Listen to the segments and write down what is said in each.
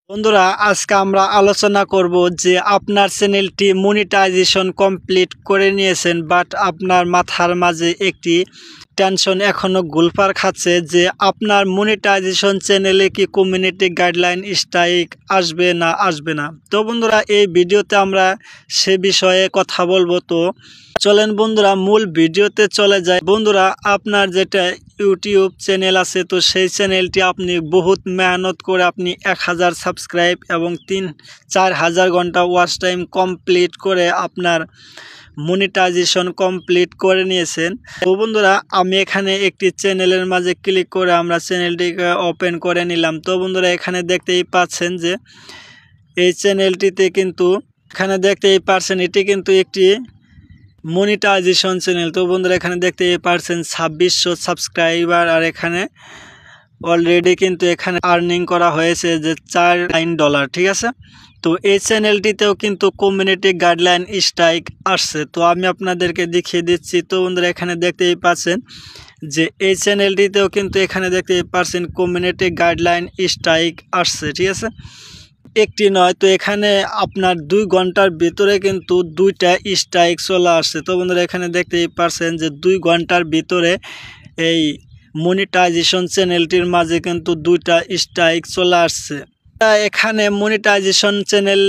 বন্ধুরা আজকে আমরা আলোচনা করব যে আপনার চ্যানেলটি মনিটাইজেশন কমপ্লিট করে নিয়েছেন, বাট আপনার মাথার মাঝে একটি টেনশন এখনো ঘুরপাক খাচ্ছে যে আপনার মনিটাইজেশন চ্যানেলে কি কমিউনিটি গাইডলাইন স্ট্রাইক আসবে না। তো বন্ধুরা এই ভিডিওতে আমরা সে বিষয়ে কথা বলবো। তো চলেন বন্ধুরা মূল ভিডিওতে চলে যায়। বন্ধুরা আপনার যেটা ইউটিউব চ্যানেল আছে, তো সেই চ্যানেলটি আপনি বহুত মেহনত করে আপনি 1000 সাবস্ক্রাইব এবং 3-4000 ঘন্টা ওয়াচ টাইম কমপ্লিট করে আপনার মনিটাইজেশন কমপ্লিট করে নিয়েছেন। তো বন্ধুরা আমি এখানে একটি চ্যানেলের মাঝে ক্লিক করে আমরা চ্যানেলটিকে ওপেন করে নিলাম। তো বন্ধুরা এখানে দেখতেই পাচ্ছেন যে এই চ্যানেলটিতে কিন্তু এটি কিন্তু একটি মনিটাইজেশন চ্যানেল। তো বন্ধুরা এখানে দেখতেই পারছেন 2600 সাবস্ক্রাইবার, আর এখানে অলরেডি কিন্তু এখানে আর্নিং করা হয়েছে যে $4 ঠিক আছে। তো এই চ্যানেলটিতেও কিন্তু কমিউনিটি গাইডলাইন স্ট্রাইক আসছে, তো আমি আপনাদেরকে দেখিয়ে দিচ্ছি। তো বন্ধুরা এখানে দেখতেই পাচ্ছেন যে এই চ্যানেলটিতেও কিন্তু এখানে দেখতেই পাচ্ছেন কমিউনিটি গাইডলাইন স্ট্রাইক আসছে, ঠিক আছে, একটি নয়। তো এখানে আপনার 2 ঘন্টার ভিতরে কিন্তু 2টা স্ট্রাইক চলে আসছে। তো বন্ধুরা এখানে দেখতেই পাচ্ছেন যে 2 ঘন্টার ভিতরে এই মনিটাইজেশন চ্যানেলটির মাঝে কিন্তু 2টা স্ট্রাইক চলে আসছে। এখানে মনিটাইজেশন চ্যানেল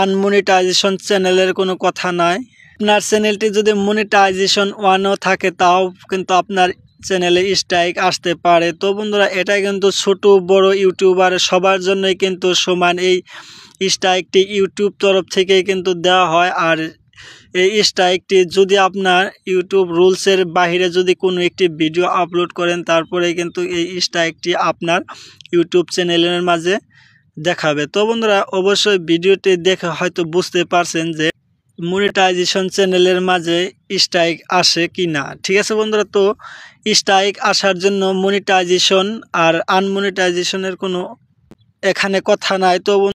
আনমনিটাইজেশন চ্যানেলের কোনো কথা নাই। আপনার চ্যানেলটি যদি মনিটাইজেশন 1ও থাকে তাও কিন্তু আপনার চ্যানেলে স্ট্রাইক আসতে পারে। তো বন্ধুরা এটা কিন্তু ছোট বড় ইউটিউবার সবার জন্যই কিন্তু সমান এই স্ট্রাইকটি ইউটিউব তরফ থেকেই কিন্তু দেওয়া হয়। আর এই স্ট্রাইকটি যদি আপনার ইউটিউব রুলসের বাইরে যদি কোনো একটি ভিডিও আপলোড করেন, তারপরে কিন্তু এই স্ট্রাইকটি আপনার ইউটিউব চ্যানেলের মাঝে দেখাবে। তো বন্ধুরা অবশ্যই ভিডিওটি দেখে হয়তো বুঝতে পারছেন যে মনিটাইজেশন চ্যানেলের মাঝে স্ট্রাইক আসে কি না, ঠিক আছে বন্ধুরা। তো স্ট্রাইক আসার জন্য মনিটাইজেশন আর আনমনিটাইজেশনের কোনো এখানে কথা নাই। তো